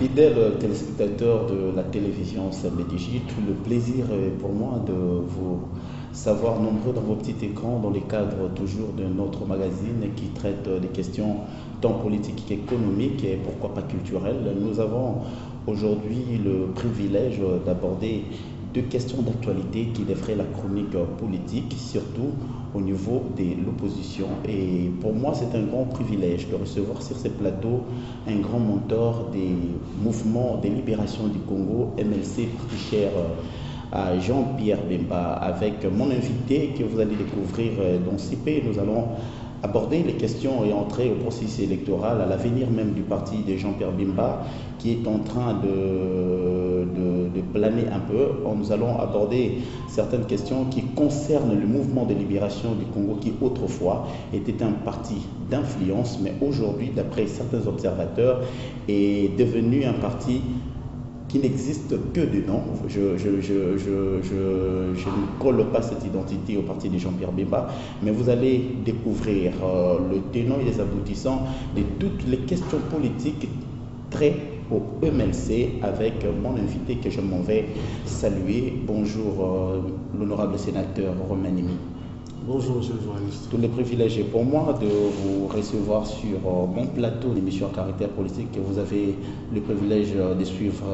Fidèles téléspectateurs de la télévision Saint-Médégite, le plaisir est pour moi de vous savoir nombreux dans vos petits écrans dans le cadre toujours de notre magazine qui traite des questions tant politiques qu'économiques et pourquoi pas culturelles. Nous avons aujourd'hui le privilège d'aborder deux questions d'actualité qui défraient la chronique politique, surtout au niveau de l'opposition. Et pour moi, c'est un grand privilège de recevoir sur ce plateau un grand mentor des mouvements de libération du Congo, MLC, parti cher à Jean-Pierre Bemba. Avec mon invité que vous allez découvrir dans CP, nous allons aborder les questions et entrer au processus électoral, à l'avenir même du parti de Jean-Pierre Bemba qui est en train de planer un peu. Nous allons aborder certaines questions qui concernent le mouvement de libération du Congo qui autrefois était un parti d'influence, mais aujourd'hui, d'après certains observateurs, est devenu un parti qui n'existe que de nom. Je ne colle pas cette identité au parti de Jean-Pierre Bemba, mais vous allez découvrir le tenant et les aboutissants de toutes les questions politiques très au MLC avec mon invité que je m'en vais saluer. Bonjour l'honorable sénateur Romain Nimi. Bonjour monsieur le journaliste. Tout le privilège est pour moi de vous recevoir sur mon plateau d'émission à caractère politique que vous avez le privilège de suivre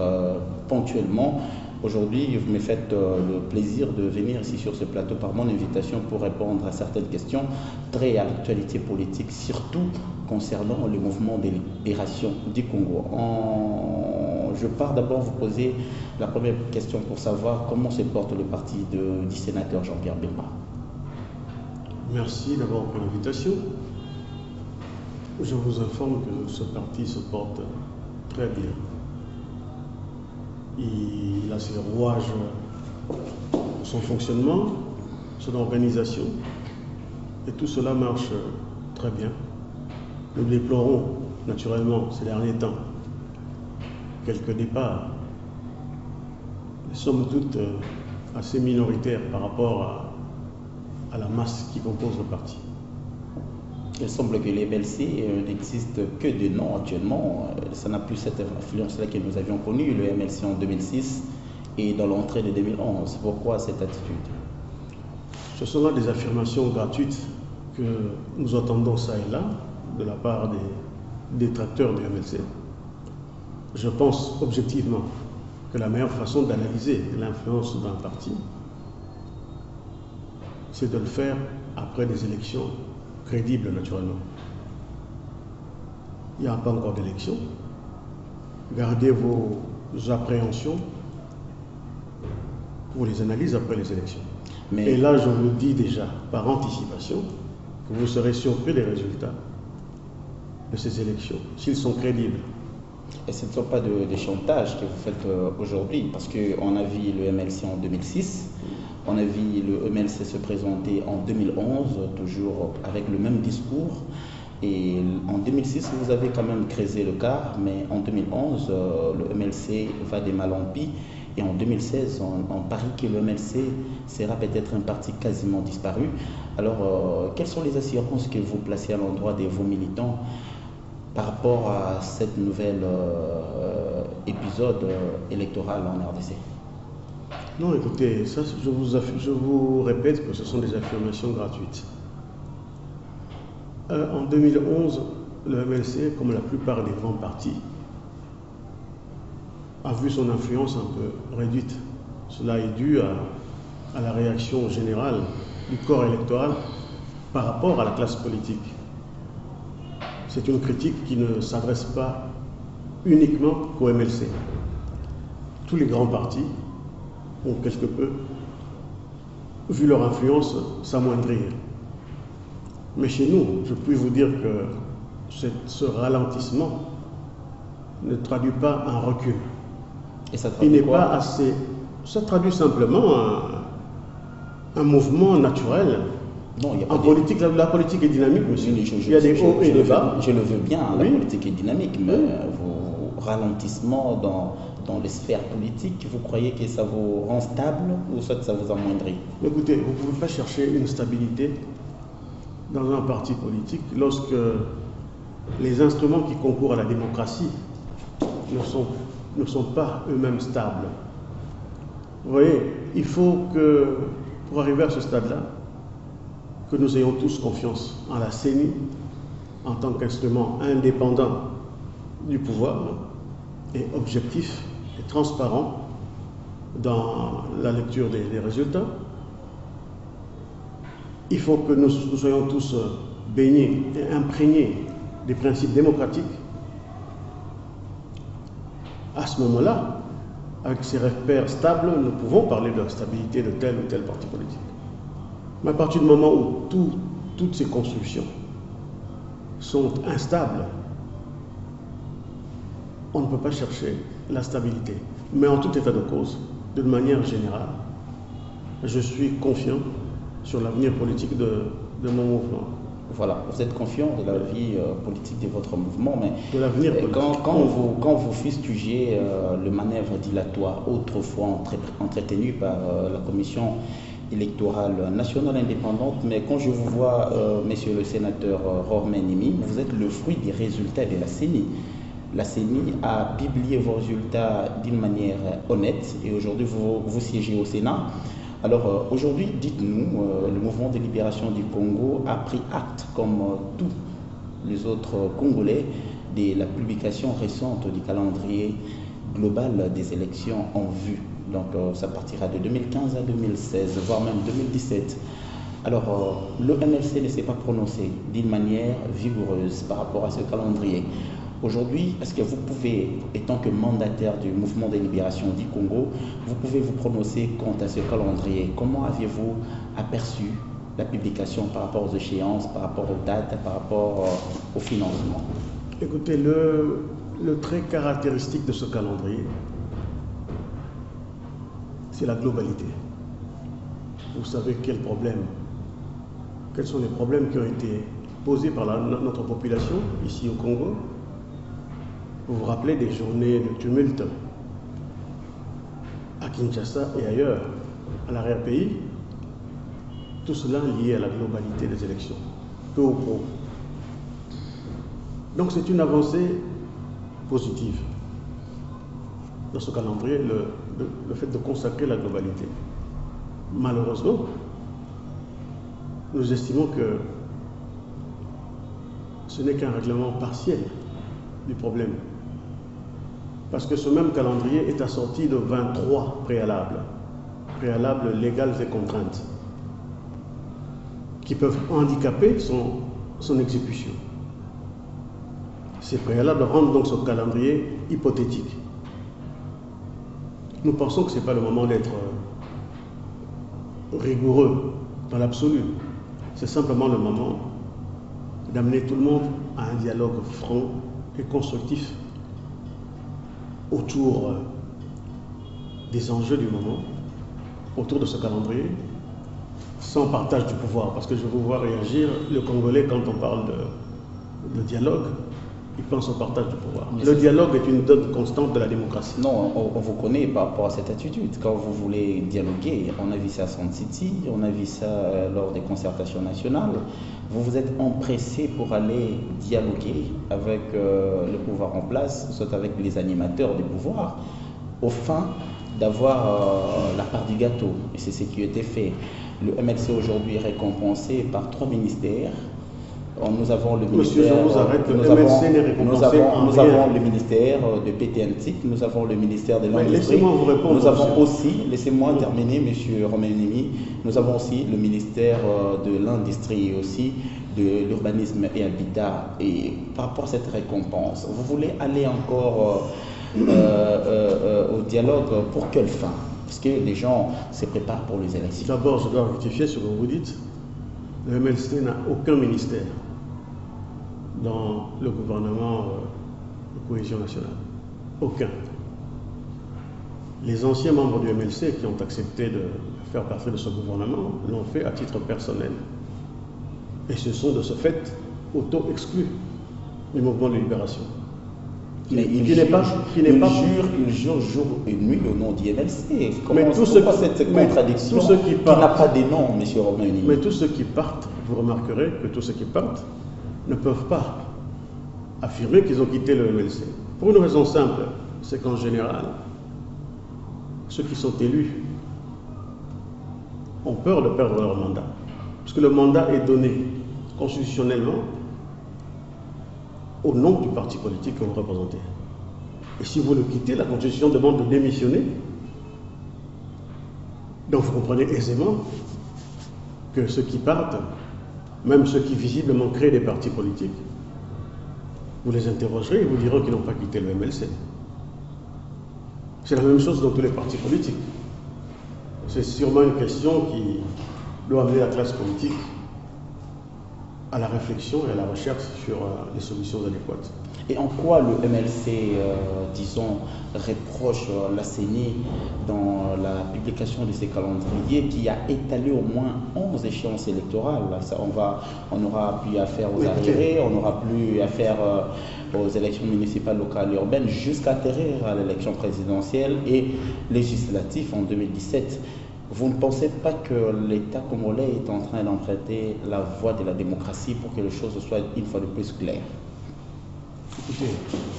ponctuellement. Aujourd'hui, vous me faites le plaisir de venir ici sur ce plateau par mon invitation pour répondre à certaines questions très à l'actualité politique, surtout concernant le mouvement de libération du Congo. Je pars d'abord vous poser la première question pour savoir comment se porte le parti du sénateur Jean-Pierre Bemba. Merci d'abord pour l'invitation. Je vous informe que ce parti se porte très bien. Il a ses rouages pour son fonctionnement, son organisation, et tout cela marche très bien. Nous déplorons naturellement ces derniers temps quelques départs, somme toute assez minoritaires par rapport à la masse qui compose le parti. Il semble que les MLC n'existent que de nom actuellement. Ça n'a plus cette influence-là que nous avions connue, le MLC en 2006 et dans l'entrée de 2011. Pourquoi cette attitude? Ce sont là des affirmations gratuites que nous entendons ça et là de la part des détracteurs du MLC. Je pense objectivement que la meilleure façon d'analyser l'influence d'un parti, c'est de le faire après des élections crédibles, naturellement. Il n'y a pas encore d'élections. Gardez vos appréhensions pour les analyses après les élections. Et là, je vous dis déjà, par anticipation, que vous serez surpris des résultats de ces élections, s'ils sont crédibles. Et ce ne sont pas des chantages que vous faites aujourd'hui, parce qu'on a vu le MLC en 2006, on a vu le MLC se présenter en 2011, toujours avec le même discours. Et en 2006, vous avez quand même creusé le quart, mais en 2011, le MLC va de mal en pis. Et en 2016, on parie que le MLC sera peut-être un parti quasiment disparu. Alors, quelles sont les assurances que vous placez à l'endroit de vos militants par rapport à cette nouvelle épisode électoral en RDC? Non, écoutez, ça, je vous répète que ce sont des affirmations gratuites. En 2011, le MLC, comme la plupart des grands partis, a vu son influence un peu réduite. Cela est dû à la réaction générale du corps électoral par rapport à la classe politique. C'est une critique qui ne s'adresse pas uniquement qu'au MLC. Tous les grands partis ont quelque peu vu leur influence s'amoindrir. Mais chez nous, je puis vous dire que ce ralentissement ne traduit pas un recul. Et ça traduit Il n'est quoi? pas assez. Ça traduit simplement un mouvement naturel. Non, il y a pas en politique, la politique est dynamique, monsieur. Il y a des hauts et des bas. Je le veux bien, la Oui. politique est dynamique, mais vos ralentissements dans les sphères politiques, vous croyez que ça vous rend stable ou soit ça vous amoindrit? Écoutez, vous ne pouvez pas chercher une stabilité dans un parti politique lorsque les instruments qui concourent à la démocratie ne sont pas eux-mêmes stables. Vous voyez, il faut que, pour arriver à ce stade-là, que nous ayons tous confiance en la CENI en tant qu'instrument indépendant du pouvoir et objectif et transparent dans la lecture des résultats. Il faut que nous soyons tous baignés et imprégnés des principes démocratiques. À ce moment-là, avec ces repères stables, nous pouvons parler de la stabilité de tel ou tel parti politique. Mais à partir du moment où toutes ces constructions sont instables, on ne peut pas chercher la stabilité. Mais en tout état de cause, de manière générale, je suis confiant sur l'avenir politique de mon mouvement. Voilà, vous êtes confiant de la vie politique de votre mouvement, mais de l'avenir politique. Quand vous fustigez le manœuvre dilatoire autrefois entretenu par la commission électorale nationale indépendante, mais quand je vous vois, monsieur le sénateur Romain Nimi, vous êtes le fruit des résultats de la CENI. La CENI a publié vos résultats d'une manière honnête et aujourd'hui vous siégez au Sénat. Alors aujourd'hui, dites-nous, le mouvement de libération du Congo a pris acte, comme tous les autres Congolais, de la publication récente du calendrier global des élections en vue. Donc ça partira de 2015 à 2016, voire même 2017. Alors le MLC ne s'est pas prononcé d'une manière vigoureuse par rapport à ce calendrier. Aujourd'hui, est-ce que vous pouvez, étant que mandataire du mouvement de libération du Congo, vous pouvez vous prononcer quant à ce calendrier? Comment aviez-vous aperçu la publication par rapport aux échéances, par rapport aux dates, par rapport au financement? Écoutez, le trait caractéristique de ce calendrier, c'est la globalité. Vous savez quels sont les problèmes qui ont été posés par notre population ici au Congo. Vous vous rappelez des journées de tumulte à Kinshasa et ailleurs, à l'arrière-pays, tout cela lié à la globalité des élections, peu ou prou. Donc c'est une avancée positive dans ce calendrier, le fait de consacrer la globalité. Malheureusement, nous estimons que ce n'est qu'un règlement partiel du problème. Parce que ce même calendrier est assorti de 23 préalables légales et contraintes, qui peuvent handicaper son exécution. Ces préalables rendent donc ce calendrier hypothétique. Nous pensons que ce n'est pas le moment d'être rigoureux dans l'absolu. C'est simplement le moment d'amener tout le monde à un dialogue franc et constructif autour des enjeux du moment, autour de ce calendrier, sans partage du pouvoir. Parce que je vous vois réagir, le Congolais, quand on parle de dialogue, il pense au partage du pouvoir. Le dialogue est une donne constante de la démocratie. Non, on vous connaît par rapport à cette attitude. Quand vous voulez dialoguer, on a vu ça à Sun City, on a vu ça lors des concertations nationales. Vous vous êtes empressé pour aller dialoguer avec le pouvoir en place, soit avec les animateurs du pouvoir, au fin d'avoir la part du gâteau. Et c'est ce qui a été fait. Le MLC aujourd'hui est récompensé par 3 ministères. Nous avons le ministère, nous avons le ministère de PTNTIC, nous avons le ministère de l'Industrie. Nous avons aussi, laissez-moi terminer, monsieur Romain Nimi, nous avons aussi le ministère de l'Industrie et aussi de l'Urbanisme et Habitat. Et par rapport à cette récompense, vous voulez aller encore au dialogue pour quelle fin? Parce que les gens se préparent pour les élections. D'abord, je dois rectifier ce que vous dites. Le MLC n'a aucun ministère dans le gouvernement de cohésion nationale. Aucun. Les anciens membres du MLC qui ont accepté de faire partie de ce gouvernement l'ont fait à titre personnel. Et se sont de ce fait auto-exclus du mouvement de libération. Mais il jure jour et nuit au nom du MLC. Comment cette contradiction qui n'a pas de nom, M. Romain Nimi? Mais tous ceux qui partent, vous remarquerez que tous ceux qui partent ne peuvent pas affirmer qu'ils ont quitté le MLC. Pour une raison simple, c'est qu'en général, ceux qui sont élus ont peur de perdre leur mandat. Parce que le mandat est donné constitutionnellement au nom du parti politique que vous représentez. Et si vous le quittez, la Constitution demande de démissionner. Donc vous comprenez aisément que ceux qui partent, même ceux qui visiblement créent des partis politiques, vous les interrogerez et vous diront qu'ils n'ont pas quitté le MLC. C'est la même chose dans tous les partis politiques. C'est sûrement une question qui doit amener la classe politique à la réflexion et à la recherche sur les solutions adéquates. Et en quoi le MLC, disons, reproche la CENI dans la publication de ces calendriers qui a étalé au moins 11 échéances électorales? Ça, on n'aura plus affaire aux arriérés, on n'aura plus affaire aux élections municipales, locales et urbaines, jusqu'à atterrir à l'élection présidentielle et législative en 2017. Vous ne pensez pas que l'État congolais est en train d'emprunter la voie de la démocratie pour que les choses soient une fois de plus claires? Écoutez,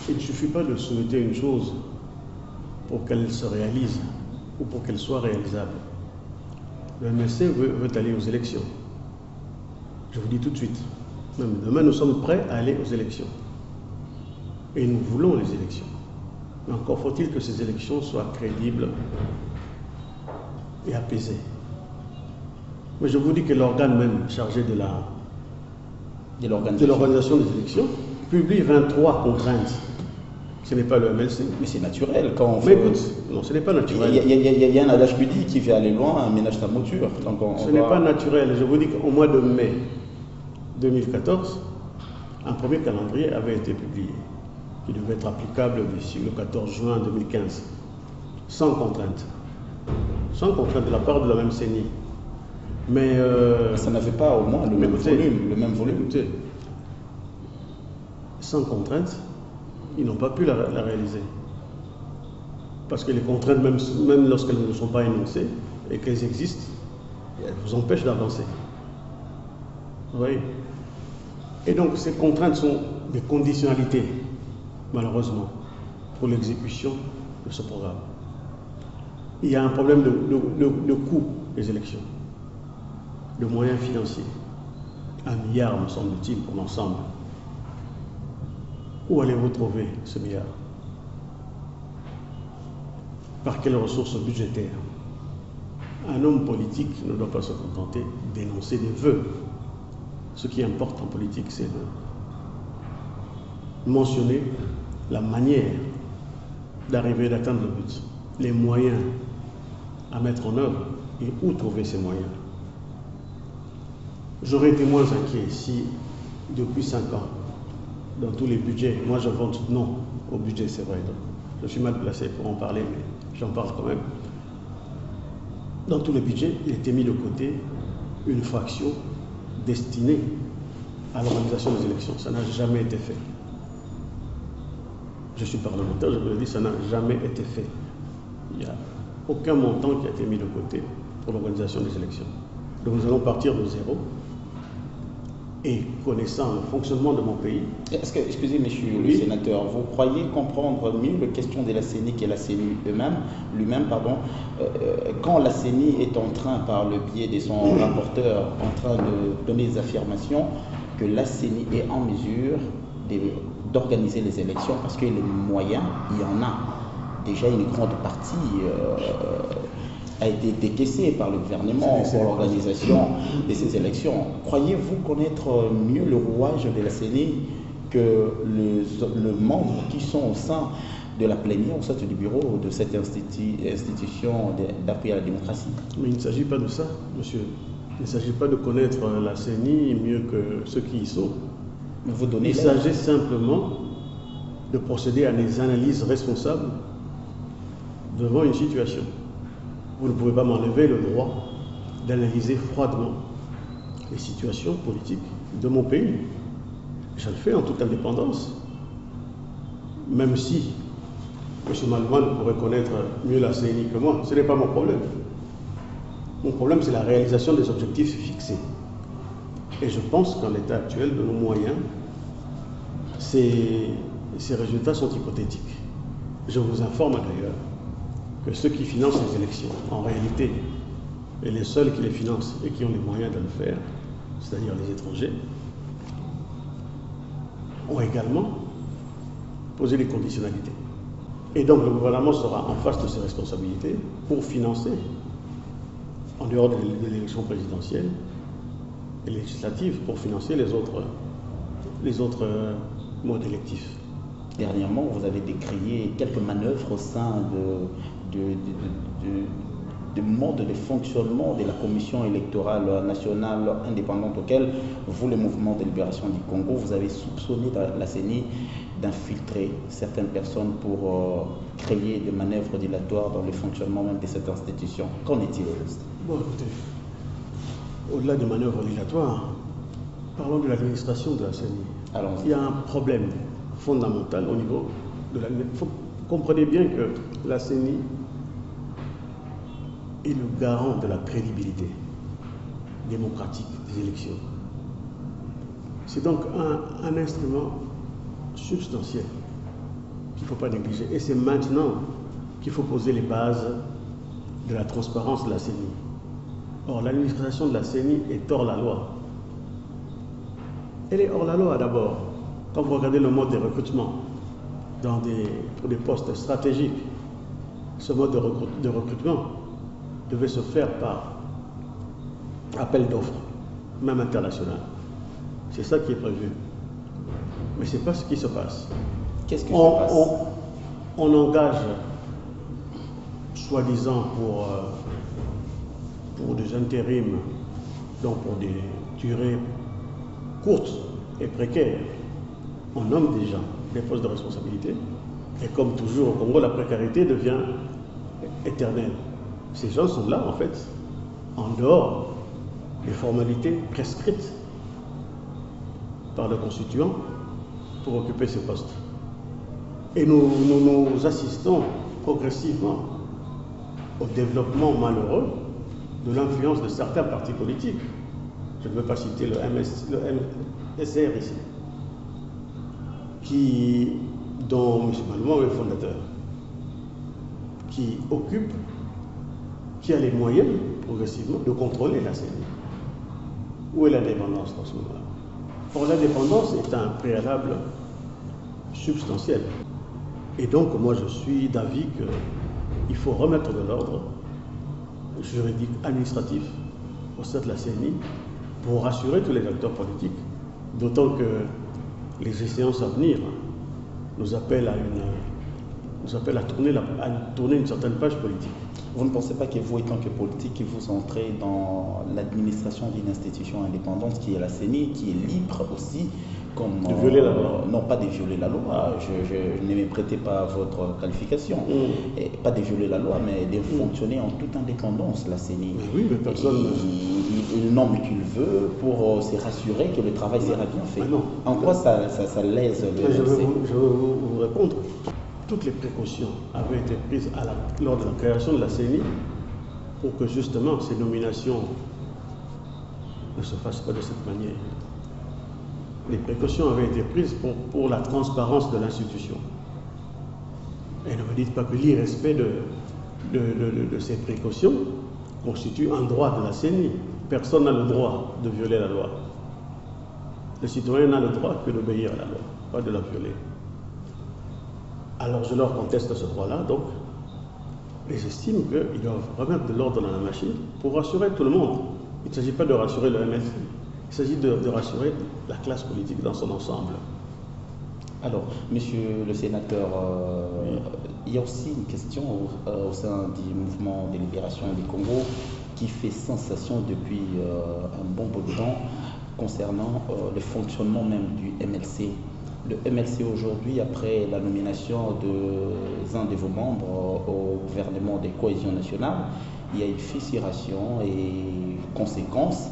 il ne suffit pas de souhaiter une chose pour qu'elle se réalise ou pour qu'elle soit réalisable. Le MLC veut aller aux élections. Je vous dis tout de suite, même demain nous sommes prêts à aller aux élections. Et nous voulons les élections. Mais encore faut-il que ces élections soient crédibles et apaisées. Mais je vous dis que l'organe même chargé de l'organisation des élections publie 23 contraintes. Ce n'est pas le MLC. Mais c'est naturel quand on fait... Mais écoute, non, ce n'est pas naturel. Il y a un adage qui dit qui veut aller loin, ménage ta mouture. Ce n'est pas naturel. Je vous dis qu'au mois de mai 2014, un premier calendrier avait été publié, qui devait être applicable d'ici le 14 juin 2015, sans contrainte. Sans contrainte de la part de la même CENI. Mais ça n'avait pas au moins le même volume. Écoutez, sans contrainte, ils n'ont pas pu la réaliser. Parce que les contraintes, même lorsqu'elles ne sont pas énoncées et qu'elles existent, elles vous empêchent d'avancer. Vous voyez? Et donc ces contraintes sont des conditionnalités, malheureusement, pour l'exécution de ce programme. Il y a un problème de coût des élections, de moyens financiers. 1 milliard, me semble-t-il, pour l'ensemble. Où allez-vous trouver ce milliard? Par quelles ressources budgétaires? Un homme politique ne doit pas se contenter d'énoncer des vœux. Ce qui importe en politique, c'est de mentionner la manière d'arriver et d'atteindre le but, les moyens à mettre en œuvre et où trouver ces moyens. J'aurais été moins inquiet si, depuis 5 ans, dans tous les budgets, moi je vote non au budget, c'est vrai, donc je suis mal placé pour en parler, mais j'en parle quand même. Dans tous les budgets, il était mis de côté une fraction destinée à l'organisation des élections. Ça n'a jamais été fait. Je suis parlementaire, je vous le dis, ça n'a jamais été fait. Il n'y a aucun montant qui a été mis de côté pour l'organisation des élections. Donc nous allons partir de zéro. Et connaissant le fonctionnement de mon pays. Est-ce que, excusez monsieur le sénateur, vous croyez comprendre mieux la question de la CENI que la CENI lui-même, quand la CENI est en train, par le biais de son rapporteur, en train de donner des affirmations que la CENI est en mesure d'organiser les élections parce que les moyens, il y en a. Déjà une grande partie a été décaissé par le gouvernement pour l'organisation de ces élections. Croyez-vous connaître mieux le rouage de la CENI que les membres qui sont au sein de la plénière, au sein du bureau de cette institution d'appui à la démocratie? Mais il ne s'agit pas de ça, monsieur. Il ne s'agit pas de connaître la CENI mieux que ceux qui y sont. Il s'agit simplement de procéder à des analyses responsables devant une situation. Vous ne pouvez pas m'enlever le droit d'analyser froidement les situations politiques de mon pays. Je le fais en toute indépendance. Même si M. Malouane pourrait connaître mieux la CENI que moi, ce n'est pas mon problème. Mon problème, c'est la réalisation des objectifs fixés. Et je pense qu'en l'état actuel de nos moyens, c'est Et ces résultats sont hypothétiques. Je vous informe d'ailleurs que ceux qui financent les élections, en réalité, et les seuls qui les financent et qui ont les moyens de le faire, c'est-à-dire les étrangers, ont également posé des conditionnalités. Et donc le gouvernement sera en face de ses responsabilités pour financer, en dehors de l'élection présidentielle et législative, pour financer les autres modes électifs. Dernièrement, vous avez décrié quelques manœuvres au sein du mode de fonctionnement de la Commission électorale nationale indépendante auquel vous, le mouvement de libération du Congo, vous avez soupçonné la CENI d'infiltrer certaines personnes pour créer des manœuvres dilatoires dans le fonctionnement même de cette institution. Qu'en est-il? Bon, écoutez, au-delà des manœuvres dilatoires, parlons de l'administration de la CENI. Allons-y. Il y a un problème fondamental au niveau de l'administration. Comprenez bien que la CENI est le garant de la crédibilité démocratique des élections. C'est donc un instrument substantiel qu'il ne faut pas négliger. Et c'est maintenant qu'il faut poser les bases de la transparence de la CENI. Or, l'administration de la CENI est hors la loi. Elle est hors la loi d'abord. Quand vous regardez le mode de recrutement pour des postes stratégiques, ce mode de recrutement devait se faire par appel d'offres, même international. C'est ça qui est prévu. Mais ce n'est pas ce qui se passe. Qu'est-ce qui se passe? On engage, soi-disant pour des intérims, donc pour des durées courtes et précaires, on nomme des gens, des postes de responsabilité. Et comme toujours au Congo, la précarité devient éternelle. Ces gens sont là, en fait, en dehors des formalités prescrites par le constituant pour occuper ces postes. Et nous assistons progressivement au développement malheureux de l'influence de certains partis politiques. Je ne veux pas citer le MSR ici, dont M. Malmont est le fondateur, qui a les moyens, progressivement, de contrôler la CENI. Où est l'indépendance dans ce moment-là? Or, l'indépendance est un préalable substantiel. Et donc, moi, je suis d'avis qu'il faut remettre de l'ordre juridique, administratif au sein de la CENI pour rassurer tous les acteurs politiques, d'autant que les échéances à venir nous appellent à tourner une certaine page politique. Vous ne pensez pas que vous, étant que politique, vous entrez dans l'administration d'une institution indépendante qui est la CENI, qui est libre aussi, comme... De violer la loi. Non, pas de violer la loi, je ne me prêtais pas à votre qualification. Et pas de violer la loi, mais de fonctionner en toute indépendance, la CENI. Mais oui, mais personne... Il nomme qu'il veut pour se rassurer que le travail sera bien fait. Non. En quoi ça lèse le... Je vais vous répondre. Toutes les précautions avaient été prises lors de la création de la CENI pour que justement ces nominations ne se fassent pas de cette manière. Les précautions avaient été prises pour la transparence de l'institution. Et ne me dites pas que l'irrespect de ces précautions constitue un droit de la CENI. Personne n'a le droit de violer la loi. Le citoyen n'a le droit que d'obéir à la loi, pas de la violer. Alors je leur conteste ce droit-là, donc, et j'estime qu'ils doivent remettre de l'ordre dans la machine pour rassurer tout le monde. Il ne s'agit pas de rassurer le MLC, il s'agit de rassurer la classe politique dans son ensemble. Alors, monsieur le sénateur, il y a aussi une question au sein du mouvement de libération du Congo qui fait sensation depuis un bon bout de temps concernant le fonctionnement même du MLC. Le MLC aujourd'hui, après la nomination d'un de vos membres au gouvernement de cohésion nationale, il y a eu fissuration et conséquences.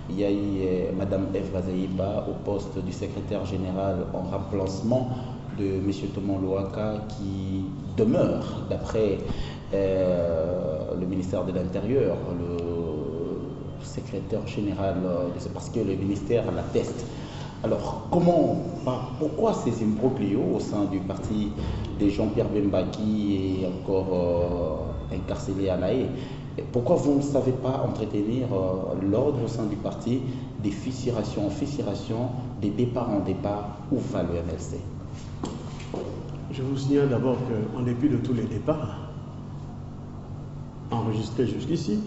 Il y a eu Mme Eve Bazaïba au poste du secrétaire général en remplacement de M. Thomas Louaka qui demeure, d'après le ministère de l'Intérieur, le secrétaire général, parce que le ministère l'atteste. Alors, pourquoi ces imbroglios au sein du parti de Jean-Pierre Bemba qui est encore incarcéré à La Haye? Et pourquoi vous ne savez pas entretenir l'ordre au sein du parti des fissurations en fissurations, des départs en départ? Où va le MLC? Je vous signale d'abord qu'en dépit de tous les départs enregistrés jusqu'ici,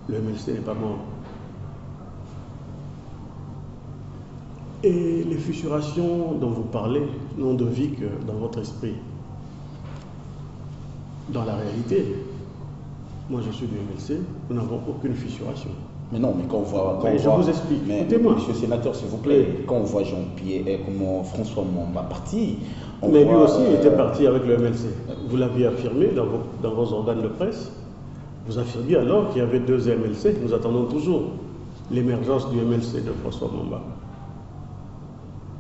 le MLC n'est pas mort. Et les fissurations dont vous parlez n'ont de vie que dans votre esprit. Dans la réalité, moi je suis du MLC, nous n'avons aucune fissuration. Mais non, mais quand on voit... je vous explique, écoutez-moi. Monsieur le sénateur, s'il vous plaît, quand on voit Jean-Pierre, comment François Momba parti... Mais lui aussi il était parti avec le MLC. Vous l'aviez affirmé dans vos organes de presse. Vous affirmiez alors qu'il y avait 2 MLC. Nous attendons toujours l'émergence du MLC de François Momba.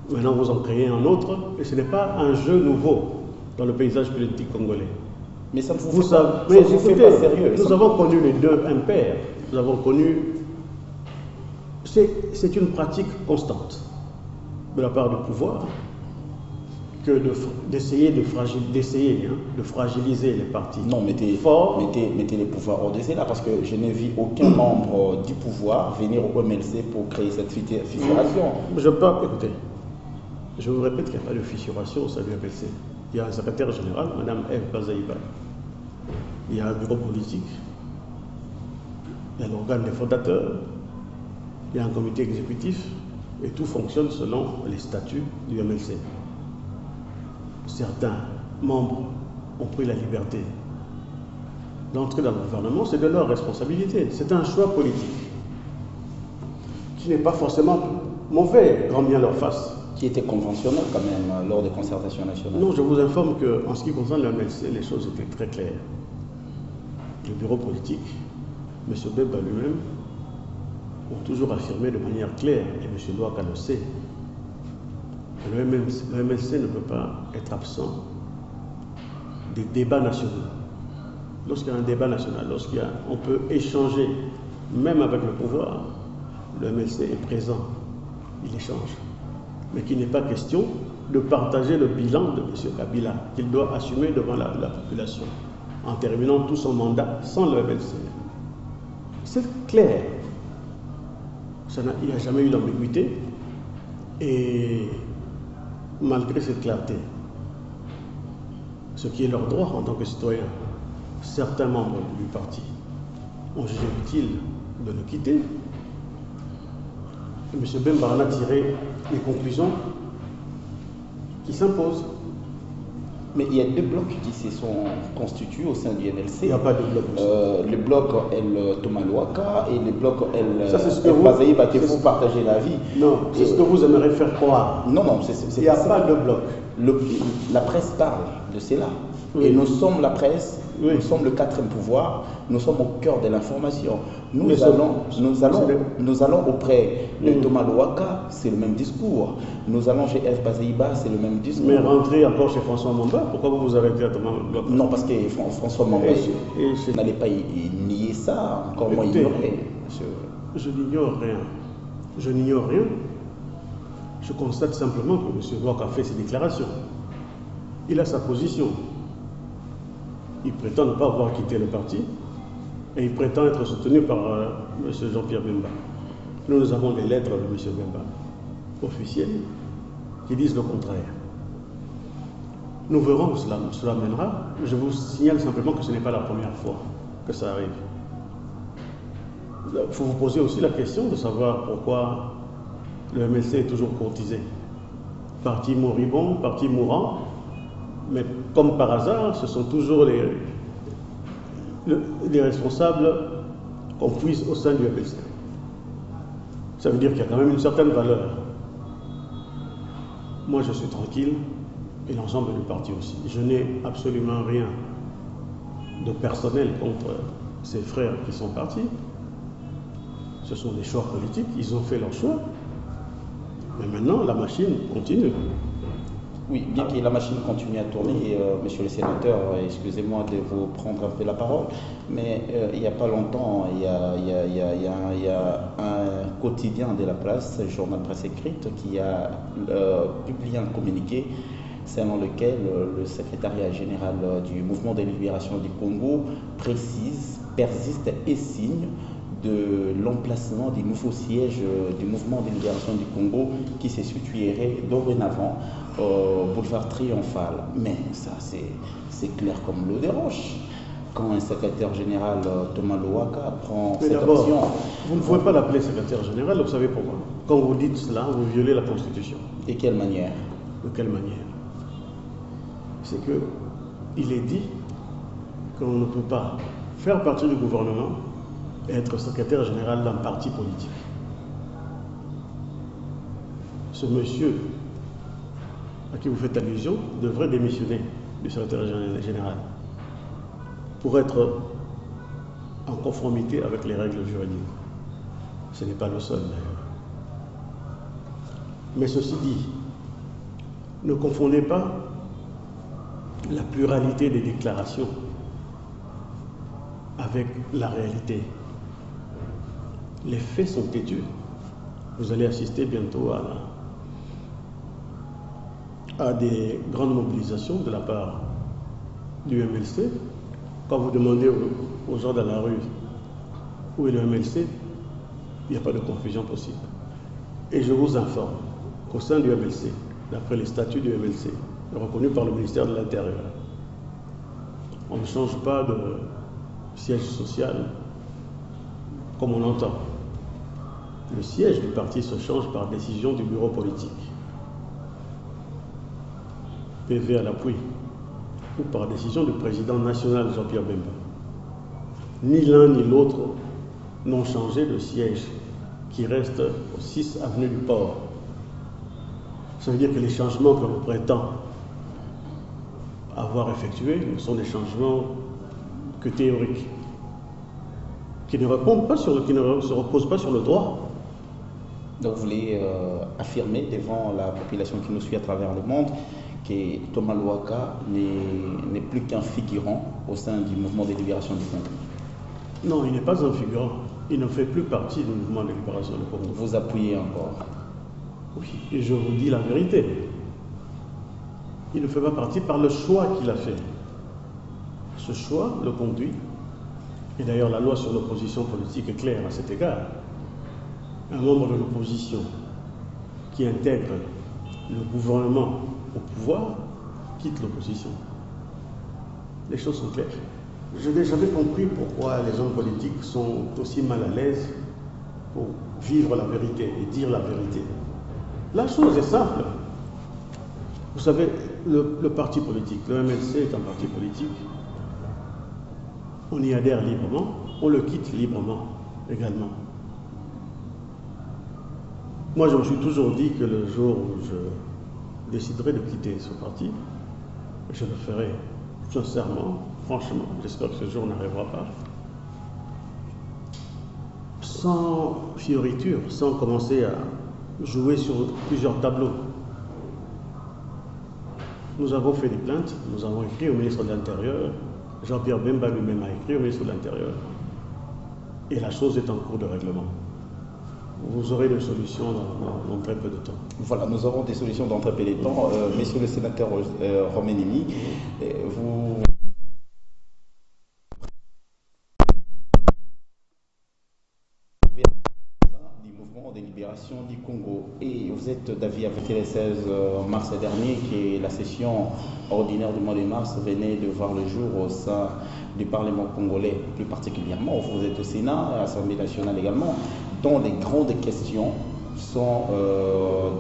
Maintenant, vous en créez un autre, et ce n'est pas un jeu nouveau dans le paysage politique congolais. Mais ça ne vous fait pas sérieux. Nous avons connu les 2 impairs. Nous avons connu... C'est une pratique constante de la part du pouvoir que d'essayer de fragiliser les partis. Non, mettez les pouvoirs hors de cela, parce que je n'ai vu aucun membre du pouvoir venir au MLC pour créer cette fissuration. Écoutez, je vous répète qu'il n'y a pas de fissuration au sein du MLC. Il y a un secrétaire général, Mme Ève Bazaïba. Il y a un bureau politique. Il y a l'organe des fondateurs. Il y a un comité exécutif. Et tout fonctionne selon les statuts du MLC. Certains membres ont pris la liberté d'entrer dans le gouvernement, c'est de leur responsabilité. C'est un choix politique qui n'est pas forcément mauvais, grand bien leur face. Qui était conventionnel quand même lors des concertations nationales. Non, je vous informe qu'en ce qui concerne le MLC, les choses étaient très claires. Le bureau politique, M. Bemba lui-même, ont toujours affirmé de manière claire, et M. Douaka le sait, que le MLC ne peut pas être absent des débats nationaux. Lorsqu'il y a un débat national, on peut échanger, même avec le pouvoir, le MLC est présent, il échange. Mais qu'il n'est pas question de partager le bilan de M. Kabila, qu'il doit assumer devant la population, en terminant tout son mandat sans le MLC. C'est clair. Il n'y a jamais eu d'ambiguïté. Et malgré cette clarté, ce qui est leur droit en tant que citoyens, certains membres du parti ont jugé utile de le quitter. Et M. Bemba en a tiré les conclusions qui s'imposent. Mais il y a 2 blocs qui se sont constitués au sein du MLC. Il n'y a pas de bloc. Le bloc El Thomas Louaka et le bloc El Bazaïba, que vous partagez la vie. Non, c'est ce que vous aimeriez faire croire. Non, il n'y a pas de bloc. La presse parle de cela. Oui. Et nous sommes la presse, oui. Nous sommes le 4e pouvoir, nous sommes au cœur de l'information. Nous allons auprès de Thomas Louaka, c'est le même discours. Nous allons chez El Bazaïba, c'est le même discours. Mais rentrer encore chez François Momba, pourquoi vous vous arrêtez à Thomas Louaka? Non, parce que François Momba n'allait pas nier ça, encore moins ignorer. Je n'ignore rien. Je n'ignore rien. Je constate simplement que M. Louaka a fait ses déclarations. Il a sa position. Il prétend ne pas avoir quitté le parti et il prétend être soutenu par M. Jean-Pierre Bemba. Nous avons des lettres de M. Bemba, officielles, qui disent le contraire. Nous verrons où cela mènera. Je vous signale simplement que ce n'est pas la première fois que ça arrive. Il faut vous poser aussi la question de savoir pourquoi le MLC est toujours courtisé. Parti moribond, parti mourant, mais comme par hasard, ce sont toujours les responsables qu'on puise au sein du MLC. Ça veut dire qu'il y a quand même une certaine valeur. Moi, je suis tranquille, et l'ensemble du parti aussi. Je n'ai absolument rien de personnel contre ces frères qui sont partis. Ce sont des choix politiques, ils ont fait leur choix. Mais maintenant, la machine continue. Oui, bien que la machine continue à tourner, monsieur le sénateur, excusez-moi de vous prendre un peu la parole, mais il n'y a pas longtemps, il y a un quotidien de la place, journal presse écrite, qui a publié un communiqué selon lequel le secrétariat général du mouvement de libération du Congo précise, persiste et signe de l'emplacement du nouveau siège du mouvement de libération du Congo qui se situerait dorénavant au boulevard Triomphal. Mais ça, c'est clair comme l'eau des roches. Quand un secrétaire général, Thomas Louaka, prend Mais cette d'abord, option... vous ne pouvez pas l'appeler secrétaire général, vous savez pourquoi. Quand vous dites cela, vous violez la Constitution. De quelle manière? De quelle manière? C'est que il est dit qu'on ne peut pas faire partie du gouvernement et être secrétaire général d'un parti politique. Ce monsieur à qui vous faites allusion devrait démissionner du secrétaire général pour être en conformité avec les règles juridiques. Ce n'est pas le seul d'ailleurs. Mais ceci dit, ne confondez pas la pluralité des déclarations avec la réalité. Les faits sont têtus. Vous allez assister bientôt à des grandes mobilisations de la part du MLC. Quand vous demandez aux gens dans la rue où est le MLC, il n'y a pas de confusion possible. Et je vous informe qu'au sein du MLC, d'après les statuts du MLC, reconnus par le ministère de l'Intérieur, on ne change pas de siège social comme on entend. Le siège du parti se change par décision du bureau politique, PV à l'appui, ou par décision du président national Jean-Pierre Bemba. Ni l'un ni l'autre n'ont changé de siège qui reste au 6 avenue du Port. Ça veut dire que les changements que l'on prétend avoir effectués ne sont des changements que théoriques, qui ne se reposent pas sur le droit. Donc vous voulez affirmer devant la population qui nous suit à travers le monde que Thomas Louaka n'est plus qu'un figurant au sein du mouvement de libération du Congo? Non, il n'est pas un figurant. Il ne fait plus partie du mouvement de libération du Congo. Vous appuyez encore? Oui, et je vous dis la vérité. Il ne fait pas partie par le choix qu'il a fait. Ce choix le conduit, et d'ailleurs la loi sur l'opposition politique est claire à cet égard. Un membre de l'opposition qui intègre le gouvernement au pouvoir quitte l'opposition. Les choses sont claires. Je n'ai jamais compris pourquoi les hommes politiques sont aussi mal à l'aise pour vivre la vérité et dire la vérité. La chose est simple. Vous savez, le parti politique, le MLC est un parti politique. On y adhère librement, on le quitte librement également. Moi, je me suis toujours dit que le jour où je déciderai de quitter ce parti, je le ferai sincèrement, franchement. J'espère que ce jour n'arrivera pas. Sans fioriture, sans commencer à jouer sur plusieurs tableaux. Nous avons fait des plaintes, nous avons écrit au ministre de l'Intérieur, Jean-Pierre Bemba lui-même a écrit au ministre de l'Intérieur, et la chose est en cours de règlement. Vous aurez des solutions dans très peu de temps. Voilà, nous aurons des solutions dans très peu de temps. Monsieur le sénateur Romenimi, vous... du mouvement de libération du Congo, et vous êtes d'avis avec le 16 mars dernier que la session ordinaire du mois de mars venait de voir le jour au sein du Parlement congolais, plus particulièrement. Vous êtes au Sénat, à l'Assemblée nationale également, dont les grandes questions sont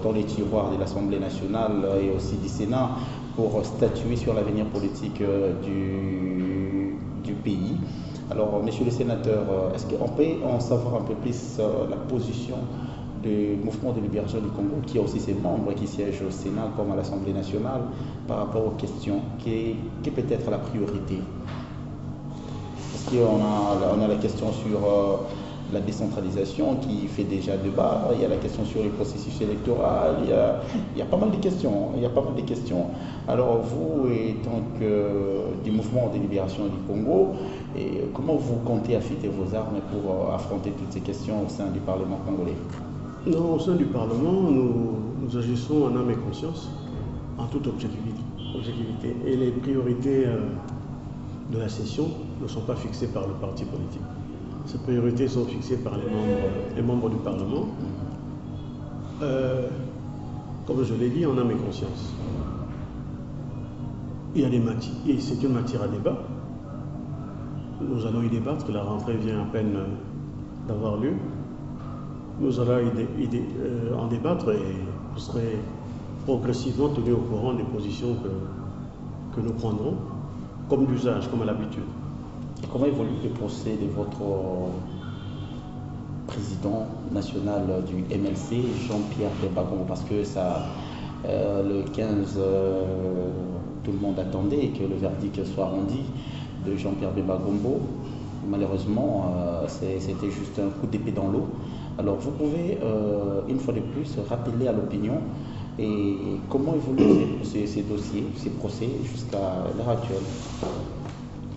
dans les tiroirs de l'Assemblée nationale et aussi du Sénat pour statuer sur l'avenir politique du pays. Alors, monsieur le sénateur, est-ce qu'on peut en savoir un peu plus la position du mouvement de libération du Congo, qui a aussi ses membres qui siègent au Sénat comme à l'Assemblée nationale, par rapport aux questions qui peut être la priorité? Est-ce qu'on a la question sur la décentralisation qui fait déjà débat, il y a la question sur les processus électoraux, il y a pas mal de questions, Alors vous, étant que du mouvement de libération du Congo, et comment vous comptez affûter vos armes pour affronter toutes ces questions au sein du Parlement congolais? Non, au sein du Parlement, nous agissons en âme et conscience, en toute objectivité. Et les priorités de la session ne sont pas fixées par le parti politique. Ces priorités sont fixées par les membres du Parlement. Comme je l'ai dit, en âme et conscience. Il y a des matières, et c'est une matière à débat. Nous allons y débattre, la rentrée vient à peine d'avoir lieu. Nous allons en débattre et vous serez progressivement tenus au courant des positions que nous prendrons, comme d'usage, comme à l'habitude. Et comment évolue le procès de votre président national du MLC, Jean-Pierre Bemba Gombo? Parce que ça, le 15, tout le monde attendait que le verdict soit rendu de Jean-Pierre Bemba Gombo. Malheureusement, c'était juste un coup d'épée dans l'eau. Alors vous pouvez, une fois de plus, rappeler à l'opinion et comment évoluent ces dossiers, ces procès jusqu'à l'heure actuelle?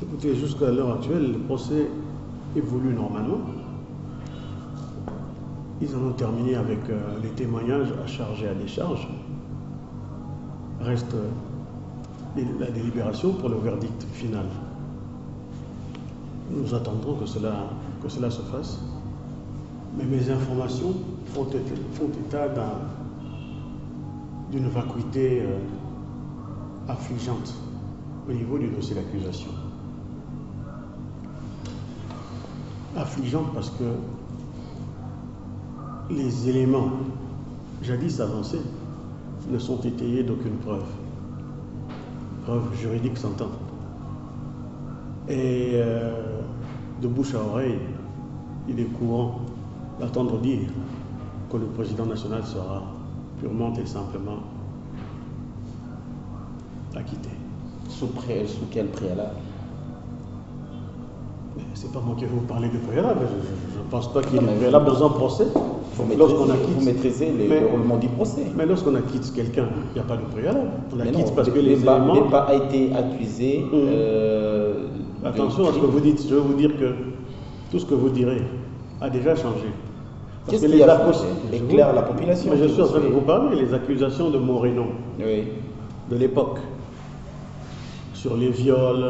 Écoutez, jusqu'à l'heure actuelle, le procès évolue normalement. Ils en ont terminé avec les témoignages à charge et à décharge. Reste la délibération pour le verdict final. Nous attendrons que cela se fasse. Mais mes informations font état d'une vacuité affligeante au niveau du dossier d'accusation. Affligeante parce que les éléments jadis avancés ne sont étayés d'aucune preuve juridique s'entend. Et de bouche à oreille, il est courant d'entendre dire que le président national sera purement et simplement acquitté. Sous quel préalable? C'est pas moi qui vais vous parler de préalable. Je ne pense pas qu'il y ait de préalable dans un procès. Vous maîtrisez le roulement du procès. Mais lorsqu'on acquitte quelqu'un, il n'y a pas de préalable. On l'acquitte parce que les éléments... Bemba a été accusé... Attention à ce que vous dites. Je veux vous dire que tout ce que vous direz a déjà changé. Qu'est-ce qui a changé? Éclaire la population. Mais je suis en train de vous parler. Les accusations de Moreno, de l'époque, sur les viols,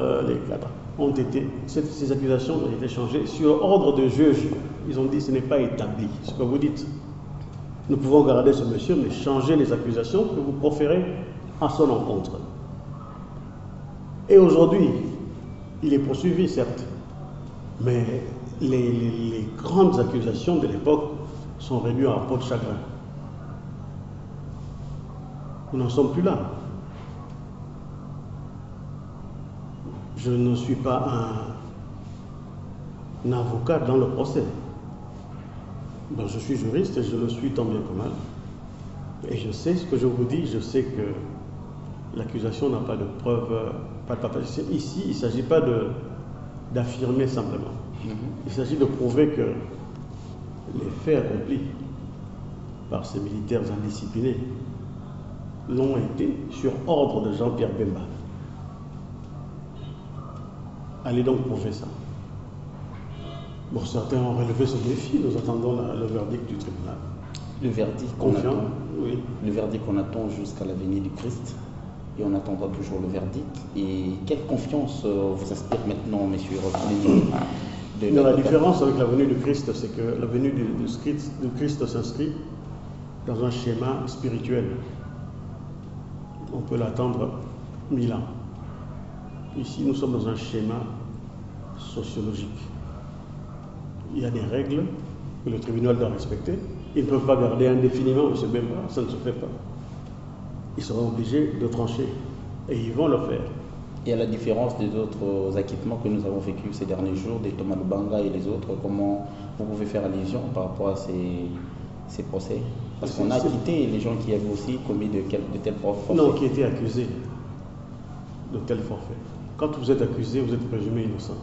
ces accusations ont été changées sur ordre de juge. Ils ont dit que ce n'est pas établi. Ce que vous dites, nous pouvons garder ce monsieur, mais changer les accusations que vous proférez à son encontre. Et aujourd'hui, il est poursuivi, certes, mais les grandes accusations de l'époque sont réduites à peau de chagrin. Nous n'en sommes plus là. Je ne suis pas un avocat dans le procès. Donc je suis juriste et je le suis tant bien que mal. Et je sais ce que je vous dis, je sais que l'accusation n'a pas de preuve, Ici, il ne s'agit pas d'affirmer simplement. Il s'agit de prouver que les faits accomplis par ces militaires indisciplinés l'ont été sur ordre de Jean-Pierre Bemba. Allez donc prouver ça. Bon, certains ont relevé ce défi, nous attendons le verdict du tribunal. Le verdict qu'on attend, oui. Le verdict qu'on attend jusqu'à la venue du Christ, et on attendra toujours le verdict. Et quelle confiance vous inspire maintenant, messieurs la différence avec la venue du Christ, c'est que la venue du Christ s'inscrit dans un schéma spirituel. On peut l'attendre 1000 ans. Ici, nous sommes dans un schéma sociologique. Il y a des règles que le tribunal doit respecter. Ils ne peuvent pas garder indéfiniment M. Bemba, ça ne se fait pas. Ils seront obligés de trancher. Et ils vont le faire. Et à la différence des autres acquittements que nous avons vécus ces derniers jours, des Thomas Lubanga et les autres, comment vous pouvez faire allusion par rapport à ces procès? Parce qu'on a acquitté les gens qui avaient aussi commis de tels forfaits. Non, qui étaient accusés de tels forfaits. Quand vous êtes accusé, vous êtes présumé innocent.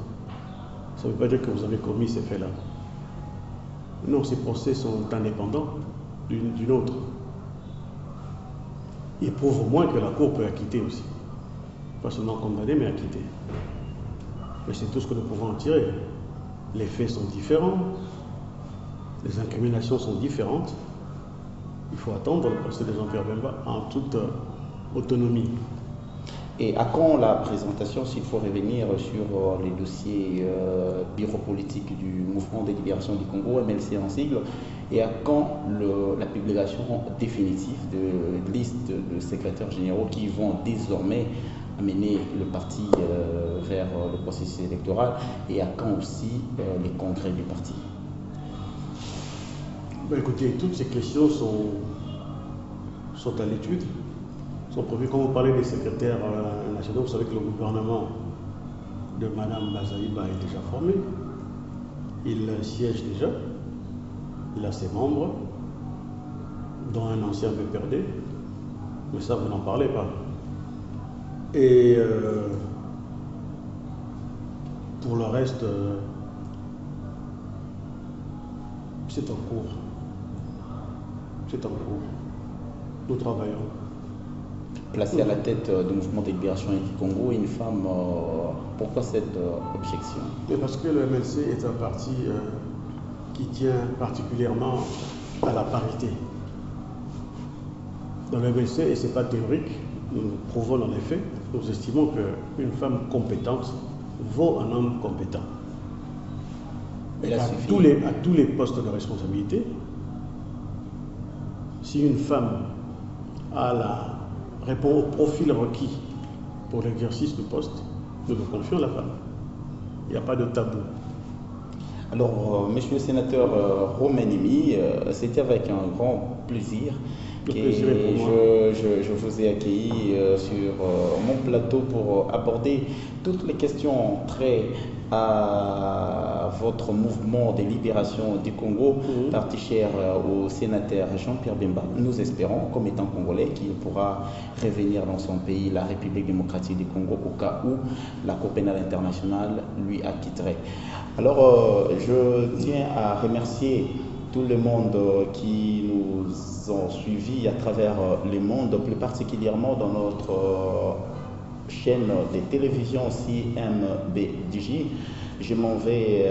Ça ne veut pas dire que vous avez commis ces faits-là. Non, ces procès sont indépendants d'une autre. Ils prouvent au moins que la Cour peut acquitter aussi. Pas seulement condamner, mais acquitter. Mais c'est tout ce que nous pouvons en tirer. Les faits sont différents, les incriminations sont différentes. Il faut attendre le procès de Jean-Pierre Bemba en toute autonomie. Et à quand la présentation, s'il faut revenir sur les dossiers bureau politique du Mouvement de libération du Congo, MLC en sigle, et à quand la publication définitive de liste de secrétaires généraux qui vont désormais amener le parti vers le processus électoral, et à quand aussi les congrès du parti? Ben écoutez, toutes ces questions sont à l'étude, sont prévues. Quand vous parlez des secrétaires nationaux, vous savez que le gouvernement de Mme Bazaïba est déjà formé. Il siège déjà, il a ses membres, dont un ancien PPRD, mais ça vous n'en parlez pas. Et pour le reste, c'est en cours. C'est en cours. Nous travaillons. Placée à la tête du mouvement de libération du Congo, une femme, pourquoi cette objection? Mais parce que le MLC est un parti qui tient particulièrement à la parité. Dans le MLC, et ce n'est pas théorique, nous prouvons dans les faits, nous estimons qu'une femme compétente vaut un homme compétent. Et à tous les postes de responsabilité, si une femme répond au profil requis pour l'exercice du poste, nous nous confions à la femme. Il n'y a pas de tabou. Alors, monsieur le sénateur Romain-Nimi, c'était avec un grand plaisir que je vous ai accueilli sur mon plateau pour aborder toutes les questions très à votre mouvement de libération du Congo, parti cher au sénateur Jean-Pierre Bemba. Nous espérons, comme étant congolais, qu'il pourra revenir dans son pays, la République démocratique du Congo, au cas où la Cour pénale internationale lui acquitterait. Alors, je tiens à remercier tout le monde qui nous ont suivis à travers le monde, plus particulièrement dans notre chaîne de télévision CMBDJ. Je m'en vais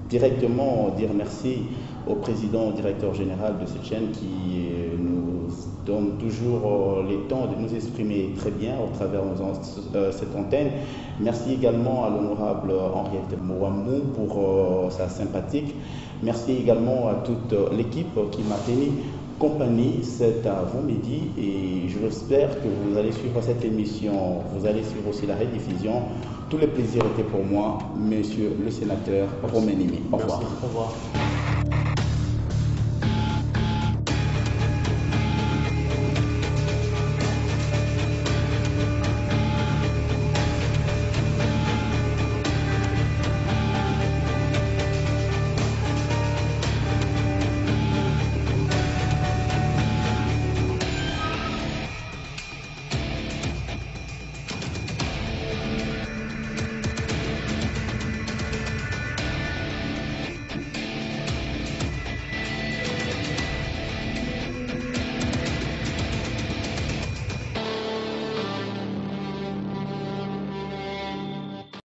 directement dire merci au président, directeur général de cette chaîne qui nous donne toujours le temps de nous exprimer très bien au travers de cette antenne. Merci également à l'honorable Henriette Mouamou pour sa sympathique. Merci également à toute l'équipe qui m'a tenu compagnie cet avant-midi et je l'espère que vous allez suivre cette émission, vous allez suivre aussi la rediffusion. Tout le plaisir était pour moi, monsieur le sénateur Romain-Nimi. Au revoir. Merci. Au revoir.